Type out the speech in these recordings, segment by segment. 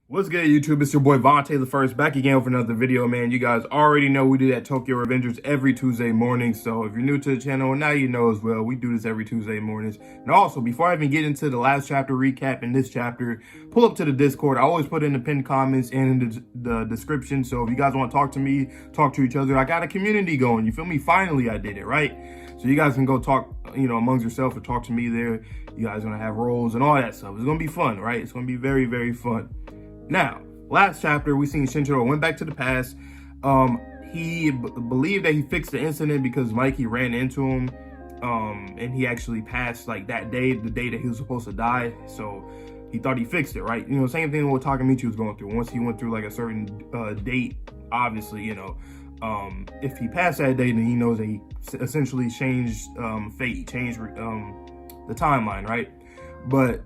What's good, YouTube? It's your boy Vontae the First, back again with another video, man. You guys already know we do that Tokyo Revengers every Tuesday morning. So if you're new to the channel, now you know as well, we do this every Tuesday mornings. And also, before I even get into the last chapter recap in this chapter, pull up to the Discord. I always put in the pinned comments and in the description. So if you guys want to talk to me, talk to each other, I got a community going. You feel me? Finally, I did it, right? So you guys can go talk, amongst yourself or talk to me there. You guys are going to have roles and all that stuff. It's going to be fun, right? It's going to be very, very fun. Now, last chapter, we seen Shinjiro went back to the past. He believed that he fixed the incident because Mikey ran into him. And he actually passed like that day, the day that he was supposed to die. So he thought he fixed it, right? Same thing what Takemichi was going through. Once he went through like a certain date, obviously, if he passed that date, then he knows that he essentially changed fate, changed the timeline, right? But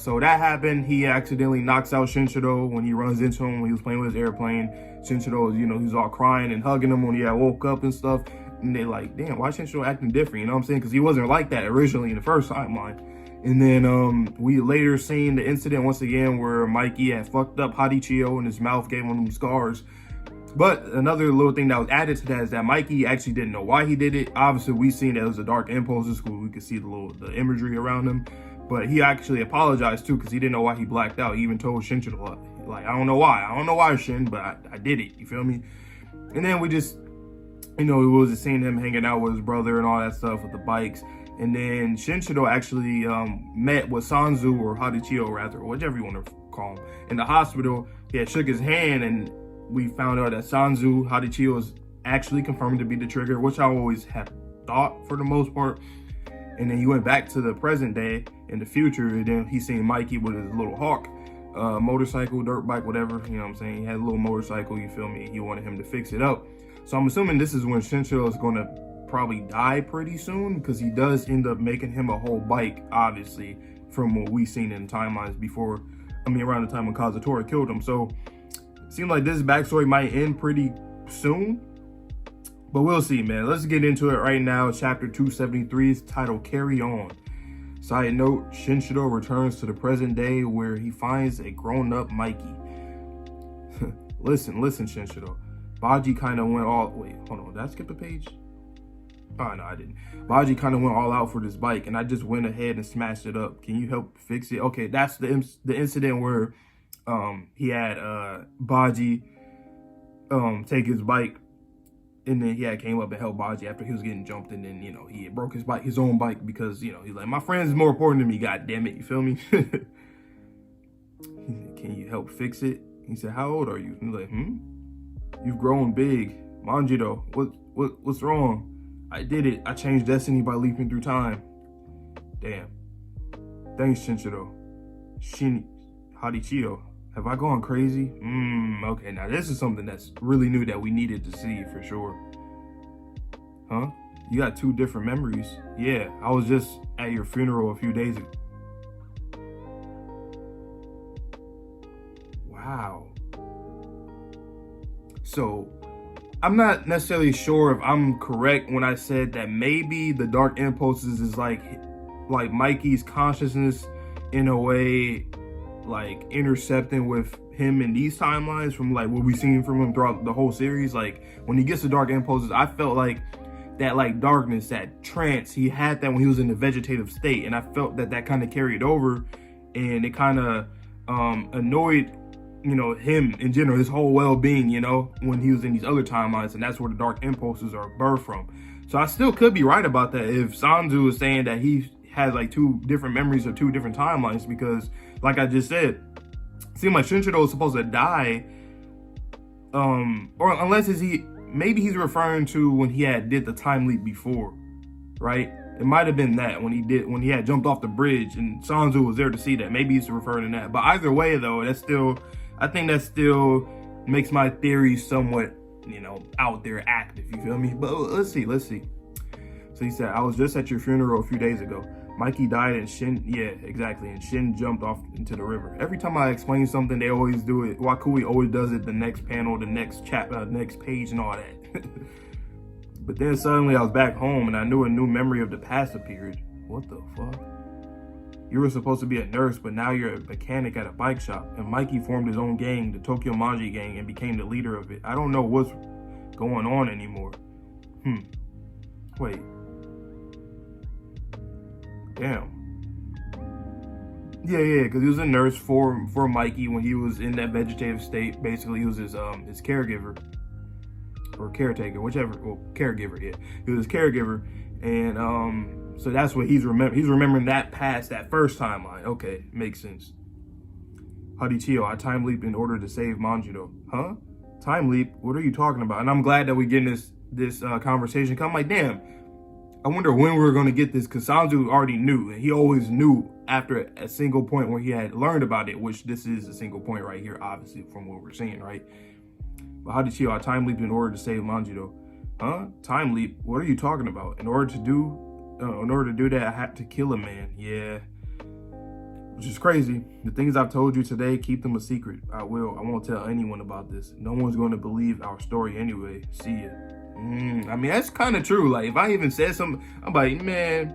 so that happened. He accidentally knocks out Shinjiro when he runs into him when he was playing with his airplane. Shinjiro, he was all crying and hugging him when he had woke up and stuff. And they're like, damn, why Shinjiro acting different? You know what I'm saying? Because he wasn't like that originally in the first timeline. And then we later seen the incident once again where Mikey had fucked up Hadichio and his mouth gave him scars. But another little thing that was added to that is that Mikey actually didn't know why he did it. Obviously, we seen that it was a dark impulses because we could see the imagery around him. But he actually apologized too because he didn't know why he blacked out. He even told Shinjiro, like, I don't know why, Shin, but I did it. You feel me? And then we just, we was just seeing him hanging out with his brother and all that stuff with the bikes. And then Shinjiro actually met with Sanzu, or Hadichio rather, or whichever you want to call him, in the hospital. He had shook his hand, and we found out that Sanzu, Hadichio, is actually confirmed to be the trigger, which I always have thought for the most part. And then he went back to the present day in the future, and then he seen Mikey with his little hawk, motorcycle, dirt bike, whatever, you know what I'm saying? He had a little motorcycle, you feel me? He wanted him to fix it up. So I'm assuming this is when Shinjiro is gonna probably die pretty soon, because he does end up making him a whole bike, obviously, from what we seen in timelines before, around the time when Kazutora killed him. So it seems like this backstory might end pretty soon. But we'll see, man. Let's get into it right now. Chapter 273 is titled Carry On. Side note, Shinjiro returns to the present day where he finds a grown-up Mikey. Listen, Shinjiro. Baji kind of went all... Wait, hold on. Did I skip a page? Oh, no, I didn't. Baji kind of went all out for this bike, and I just went ahead and smashed it up. Can you help fix it? Okay, that's the incident where he had Baji take his bike. And then he had came up and helped Baji after he was getting jumped, and then he broke his own bike because he's like, my friend is more important to me. God damn it, you feel me? He said, can you help fix it? He said, how old are you? He's like, you've grown big, Manjiro. What's wrong? I did it. I changed destiny by leaping through time. Damn. Thanks, Shinjiro. Hadichio. Have I gone crazy? Okay, now this is something that's really new that we needed to see for sure. Huh? You got two different memories. Yeah, I was just at your funeral a few days ago. Wow. So, I'm not necessarily sure if I'm correct when I said that maybe the dark impulses is like Mikey's consciousness in a way, like intercepting with him in these timelines from like what we've seen from him throughout the whole series. Like when he gets to dark impulses, I felt like that like darkness, that trance, he had that when he was in the vegetative state, and I felt that kind of carried over, and it kind of annoyed him in general, his whole well-being, when he was in these other timelines, and that's where the dark impulses are birthed from. So I still could be right about that if Sanzu is saying that he has like two different memories of two different timelines, because like I just said, it seemed like Shinjiro was supposed to die, or unless maybe he's referring to when he did the time leap before, right? It might have been that when he had jumped off the bridge and Sanzu was there to see that. Maybe he's referring to that. But either way though, I think that still makes my theory somewhat, out there active, you feel me? But let's see. So he said, I was just at your funeral a few days ago. Mikey died and and Shin jumped off into the river. Every time I explain something, they always do it. Wakui always does it the next panel, the next chapter, next page and all that. But then suddenly I was back home and I knew a new memory of the past appeared. What the fuck? You were supposed to be a nurse, but now you're a mechanic at a bike shop. And Mikey formed his own gang, the Tokyo Manji gang, and became the leader of it. I don't know what's going on anymore. Wait. Damn. Yeah, because he was a nurse for Mikey when he was in that vegetative state. Basically, he was his caregiver. Or caretaker, whichever. Well, caregiver, yeah. He was his caregiver. And so that's what he's remembering that past that first timeline. Okay, makes sense. Hadichio, I time leap in order to save Manjiro. Huh? Time leap? What are you talking about? And I'm glad that we're getting this conversation. Cause I'm like, damn, I wonder when we're gonna get this, because Sanzu already knew, and he always knew after a single point where he had learned about it, which this is a single point right here, obviously, from what we're seeing, right? But Hadichio, I time leaped in order to save Manjiro. Huh? Time leap? What are you talking about? In order to do that, I had to kill a man. Yeah. Which is crazy. The things I've told you today, keep them a secret. I won't tell anyone about this. No one's going to believe our story anyway. See ya. I mean, that's kind of true. Like, if I even said something, I'm like, man,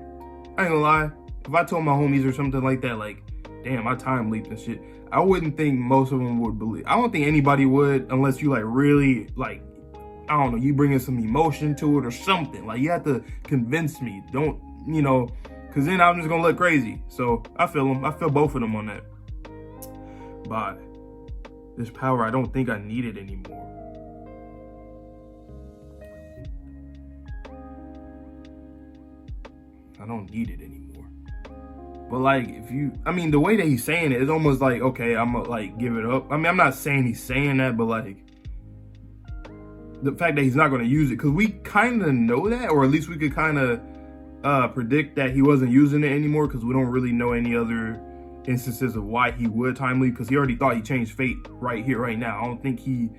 I ain't gonna lie. If I told my homies or something like that, like, damn, I time leaped and shit, I wouldn't think most of them would believe. I don't think anybody would, unless you, like, really, like, I don't know, you bring in some emotion to it or something. Like, you have to convince me. Don't, you know, because then I'm just going to look crazy. So, I feel them. I feel both of them on that. But this power, I don't think I need it anymore. I don't need it anymore. But, like, I mean, the way that he's saying it is almost like, okay, I'm going to, like, give it up. I mean, I'm not saying he's saying that, but, like, the fact that he's not going to use it, because we kind of know that, or at least we could kind of predict that he wasn't using it anymore, because we don't really know any other instances of why he would time leap, because he already thought he changed fate right here, right now. I don't think he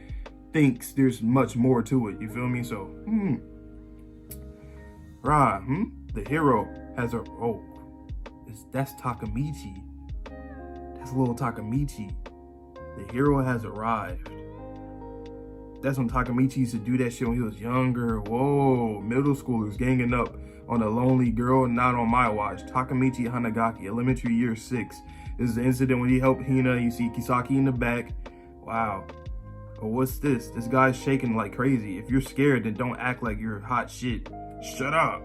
thinks there's much more to it, you feel me? So, the hero has a, that's Takamichi. That's little Takamichi. The hero has arrived. That's when Takamichi used to do that shit when he was younger. Whoa, middle schoolers ganging up on a lonely girl, not on my watch. Takamichi Hanagaki, elementary year 6. This is the incident when he helped Hina. You see Kisaki in the back. Wow. Oh, what's this? This guy's shaking like crazy. If you're scared, then don't act like you're hot shit. Shut up.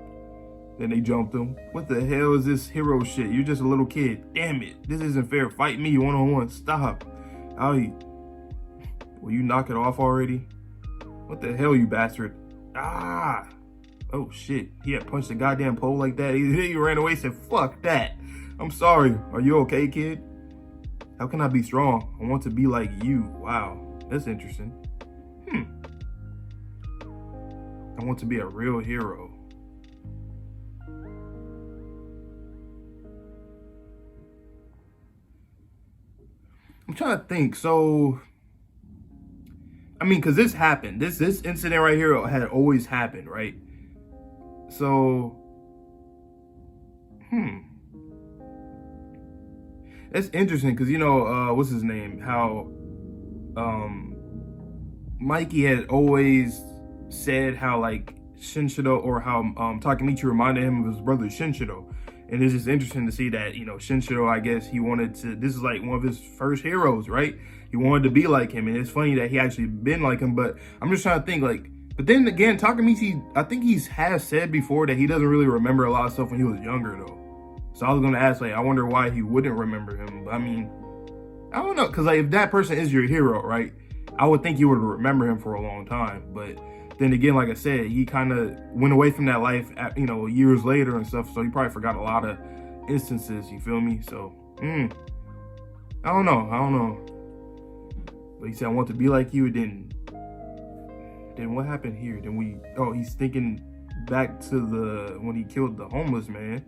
Then they jumped him. What the hell is this hero shit? You're just a little kid. Damn it. This isn't fair. Fight me one-on-one. Stop. Will you knock it off already? What the hell, you bastard? Ah! Oh, shit. He had punched the goddamn pole like that. He ran away and said, fuck that. I'm sorry. Are you okay, kid? How can I be strong? I want to be like you. Wow. That's interesting. I want to be a real hero. I'm trying to think. So, I mean, because this happened. This incident right here had always happened, right? So, that's interesting because, you know, what's his name? How Mikey had always said how, like, Shinshiro, or how Takamichi reminded him of his brother Shinshiro. And it's just interesting to see that, you know, Shinshiro, I guess he wanted to, this is like one of his first heroes, right? He wanted to be like him. And it's funny that he actually been like him, but I'm just trying to think, like, but then again, Takamichi, I think has said before that he doesn't really remember a lot of stuff when he was younger, though. So I was going to ask, like, I wonder why he wouldn't remember him. But I mean, I don't know. Because, like, if that person is your hero, right, I would think you would remember him for a long time. But then again, like I said, he kind of went away from that life, you know, years later and stuff. So he probably forgot a lot of instances, you feel me? So, I don't know. But he said, I want to be like you. Then what happened here? He's thinking back to when he killed the homeless man.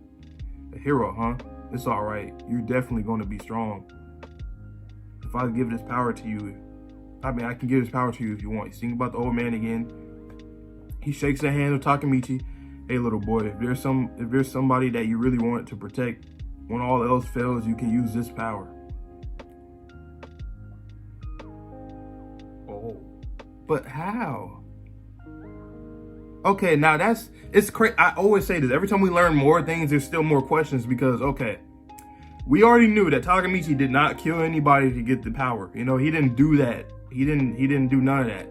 A hero, huh? It's all right. You're definitely going to be strong. If I give this power to you, I mean, I can give this power to you if you want. He's thinking about the old man again. He shakes the hand of Takamichi. Hey, little boy, if there's somebody that you really want to protect, when all else fails, you can use this power. Oh, but how? Okay, now it's crazy. I always say this. Every time we learn more things, there's still more questions because, okay, we already knew that Takamichi did not kill anybody to get the power. You know, he didn't do that. He didn't do none of that.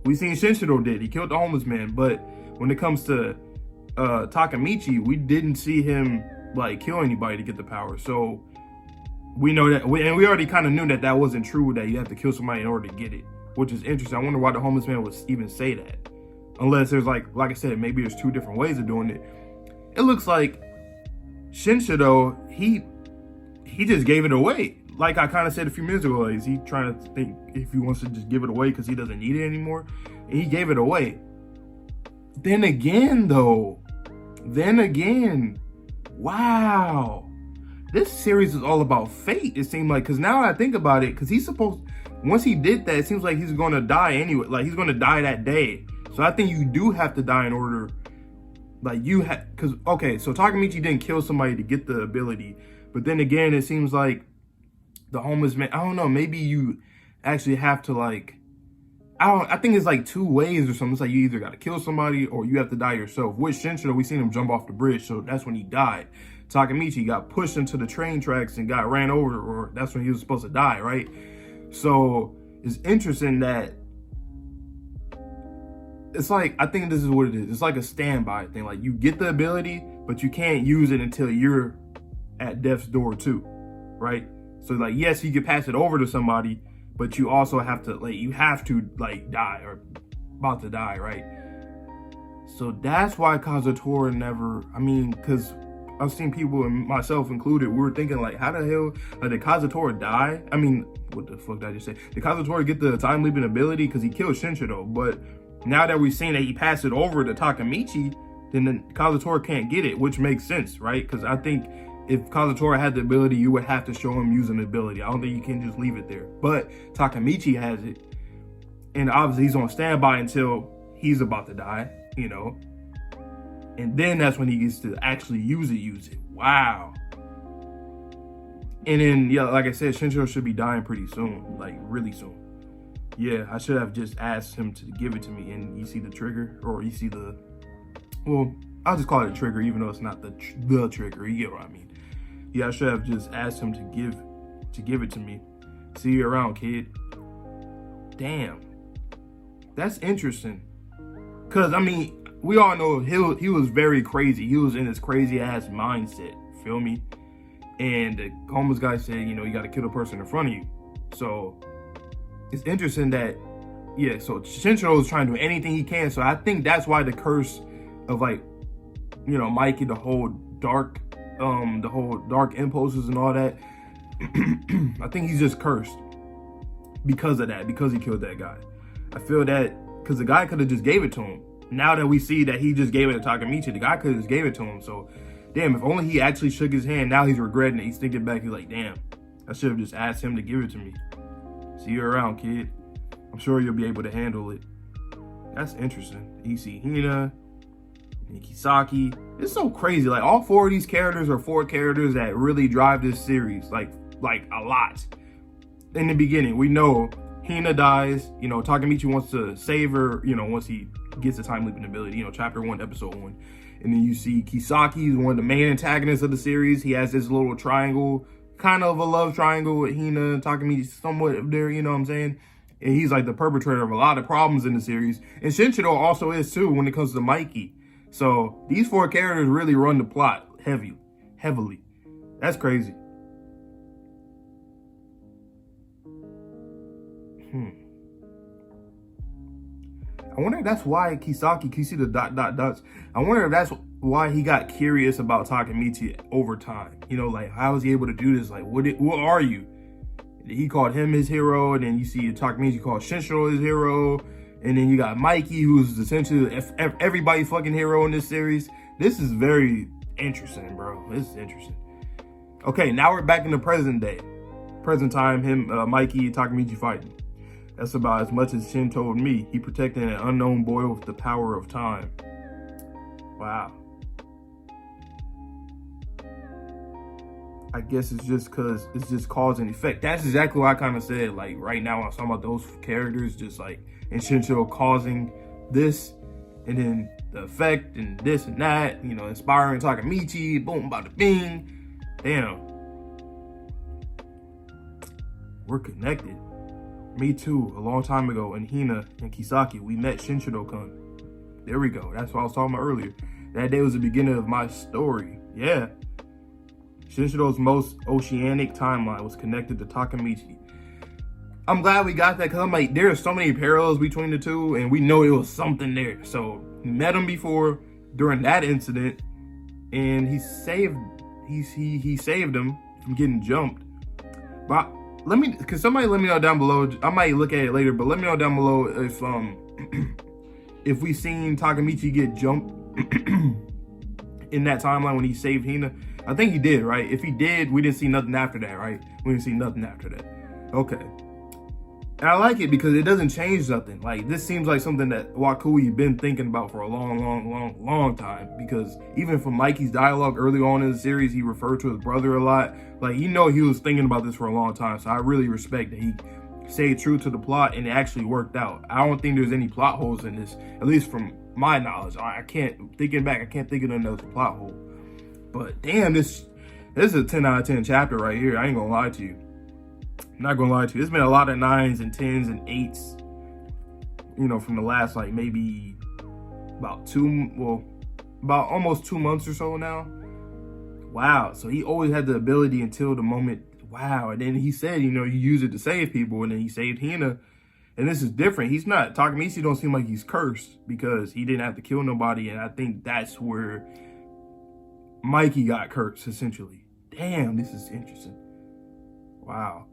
We seen Shinshiro did. He killed the homeless man. But when it comes to Takamichi, we didn't see him like kill anybody to get the power. So we know that, and we already kind of knew that that wasn't true, that you have to kill somebody in order to get it, which is interesting. I wonder why the homeless man would even say that. Unless there's like I said, maybe there's two different ways of doing it. It looks like Shinshiro, he just gave it away. Like I kind of said a few minutes ago, is he trying to think if he wants to just give it away because he doesn't need it anymore? And he gave it away. Then again, wow. This series is all about fate, it seemed like. Because now I think about it, because he's supposed, once he did that, it seems like he's going to die anyway. Like he's going to die that day. So I think you do have to die in order, like you have, because, okay, so Takamichi didn't kill somebody to get the ability. But then again, it seems like the homeless man, I don't know, maybe you actually have to like, I think it's like two ways or something. It's like you either got to kill somebody or you have to die yourself. With Shinshiro, we seen him jump off the bridge, so that's when he died. Takamichi got pushed into the train tracks and got ran over, or that's when he was supposed to die, right? So it's interesting that it's like, I think this is what it is. It's like a standby thing. Like you get the ability, but you can't use it until you're at death's door too, right? So like, yes, you can pass it over to somebody, but you also have to like die or about to die, right? So that's why Kazutora never, I mean, because I've seen people, and myself included, we were thinking like, how the hell, did Kazutora die? I mean, what the fuck did I just say? Did Kazutora get the time leaping ability? Because he killed Shinshiro, but now that we've seen that he passed it over to Takamichi, then Kazutora can't get it, which makes sense, right? Because I think if Kazutora had the ability, you would have to show him using the ability. I don't think you can just leave it there. But Takamichi has it, and obviously he's on standby until he's about to die, you know? And then that's when he gets to actually use it. Wow. And then, yeah, like I said, Shinshiro should be dying pretty soon, like really soon. Yeah, I should have just asked him to give it to me, and you see the trigger, or you see the, well, I'll just call it a trigger, even though it's not the trigger. You get what I mean? Yeah, I should have just asked him to give it to me. See you around, kid. Damn, that's interesting. Cause I mean, we all know he was very crazy. He was in this crazy ass mindset. Feel me? And the homeless guy said, you know, you got to kill the person in front of you. So it's interesting that, yeah. So Shinshiro is trying to do anything he can. So I think that's why the curse of, like, you know, Mikey, the whole dark impulses and all that. I think he's just cursed because of that, because he killed that guy. I feel that because the guy could have just gave it to him. Now that we see that he just gave it to Takamichi, the guy could have just gave it to him. So, damn, if only he actually shook his hand. Now he's regretting it. He's thinking back. He's like, damn, I should have just asked him to give it to me. See you around, kid. I'm sure you'll be able to handle it. That's interesting. You see Hina, Kisaki. It's so crazy. Like, all four of these characters are four characters that really drive this series, like a lot. In the beginning, we know Hina dies. You know, Takamichi wants to save her, you know, once he gets the time leaping ability, you know, chapter 1, episode 1. And then you see Kisaki is one of the main antagonists of the series. He has this little triangle, kind of a love triangle with Hina and Takamichi, somewhat there, you know what I'm saying? And he's like the perpetrator of a lot of problems in the series. And Shinshiro also is too when it comes to Mikey. So these four characters really run the plot heavily. That's crazy. I wonder if that's why Kisaki, you see the ... dots. I wonder if that's why he got curious about Takamichi over time. You know, like, how was he able to do this? Like, what are you? He called him his hero, and then you see Takamichi called Shinshiro his hero, and then you got Mikey, who's essentially everybody's fucking hero in this series. This is very interesting, bro. This is interesting. Okay, now we're back in the present day. Present time, Mikey and Takamichi fighting. That's about as much as Shin told me. He protected an unknown boy with the power of time. Wow. I guess it's just because it's just cause and effect. That's exactly what I kind of said. Like, right now, I'm talking about those characters, just like, and Shinshiro causing this, and then the effect, and this and that, you know, inspiring Takamichi, boom, bada bing. Damn. we're connected. Me too, a long time ago in Hina and Kisaki, we met Shinshiro-kun. There we go. That's what I was talking about earlier. That day was the beginning of my story. Yeah. Shinshiro's most oceanic timeline was connected to Takemichi. I'm glad we got that because I'm like, there are so many parallels between the two, and we know it was something there. So we met him before during that incident, and he saved him from getting jumped. But somebody let me know down below. I might look at it later, but let me know down below if if we seen Takemichi get jumped in that timeline when he saved Hina. I think he did, right? If he did, we didn't see nothing after that, right? We didn't see nothing after that. Okay. And I like it because it doesn't change nothing. Like, this seems like something that Wakui been thinking about for a long time. Because even from Mikey's dialogue early on in the series, he referred to his brother a lot. Like, he was thinking about this for a long time. So I really respect that he stayed true to the plot and it actually worked out. I don't think there's any plot holes in this, at least from my knowledge. Thinking back, I can't think of another plot hole. But damn, this is a 10 out of 10 chapter right here. I ain't gonna lie to you. I'm not gonna lie to you. There's been a lot of 9s and 10s and 8s, you know, from the last like maybe about almost 2 months or so now. Wow. So he always had the ability until the moment. Wow. And then he said, you know, you use it to save people, and then he saved Hina. And this is different. He's not, Takemichi don't seem like he's cursed because he didn't have to kill nobody. And I think that's where Mikey got cursed, essentially. Damn, this is interesting. Wow.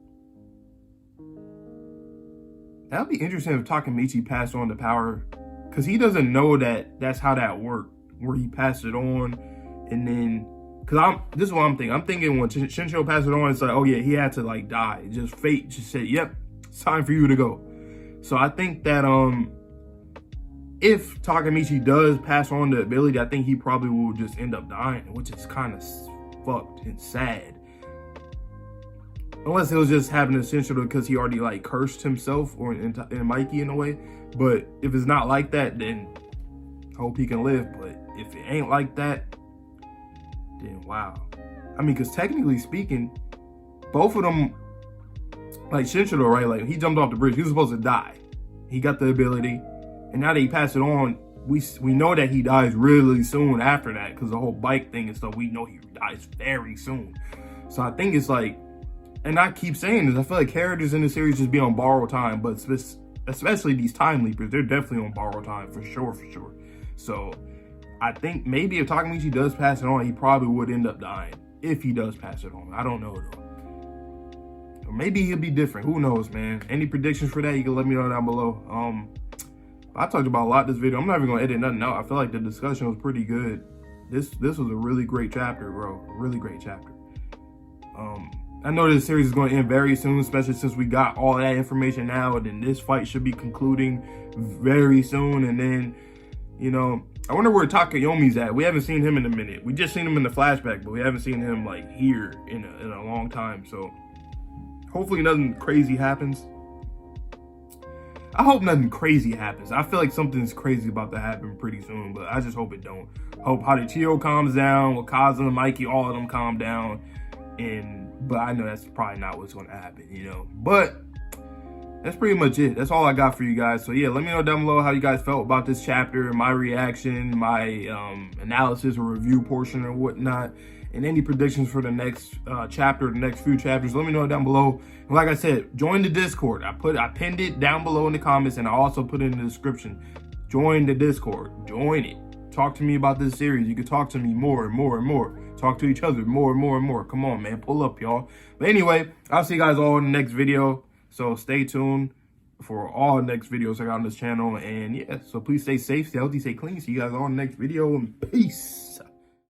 That'd be interesting if Takemichi passed on the power, because he doesn't know that that's how that worked, where he passed it on, and then, because this is what I'm thinking. I'm thinking when Shinshiro passed it on, it's like, oh yeah, he had to like die. Just fate just said, yep, it's time for you to go. So I think that if Takemichi does pass on the ability, I think he probably will just end up dying, which is kind of fucked and sad. Unless it was just happening to Shinshiro because he already like cursed himself or in Mikey in a way. But if it's not like that, then hope he can live. But if it ain't like that, then wow. I mean, because technically speaking, both of them, like Shinshiro, right? Like he jumped off the bridge. He was supposed to die. He got the ability. And now that he passed it on, we know that he dies really soon after that because the whole bike thing and stuff, we know he dies very soon. So I think it's like, and I keep saying this, I feel like characters in the series just be on borrowed time, but especially these time leapers, they're definitely on borrowed time for sure. So I think maybe if Takemichi does pass it on, he probably would end up dying if he does pass it on. I don't know though. Or maybe he'll be different. Who knows, man? Any predictions for that? You can let me know down below. I talked about a lot this video. I'm not even gonna edit nothing out. I feel like the discussion was pretty good. This was a really great chapter, bro. A really great chapter. I know this series is going to end very soon, especially since we got all that information now, and then this fight should be concluding very soon. And then, you know, I wonder where Takayomi's at. We haven't seen him in a minute. We just seen him in the flashback, but we haven't seen him like here in a long time. So hopefully nothing crazy happens. I hope nothing crazy happens. I feel like something's crazy about to happen pretty soon, but I just hope it don't. Hope Harichiro calms down, Wakaza and Mikey, all of them calm down. But I know that's probably not what's going to happen, you know. But that's pretty much it. That's all I got for you guys. So yeah, let me know down below how you guys felt about this chapter, my reaction, my analysis or review portion or whatnot, and any predictions for the next chapter, the next few chapters. Let me know down below. And like I said, join the Discord. I pinned it down below in the comments, and I also put it in the description. Join the Discord. Join it. Talk to me about this series. You can talk to me more and more and more. Talk to each other more and more and more. Come on, man. Pull up, y'all. But anyway, I'll see you guys all in the next video. So stay tuned for all the next videos I got on this channel. And yeah, so please stay safe, stay healthy, stay clean. See you guys all in the next video. And peace.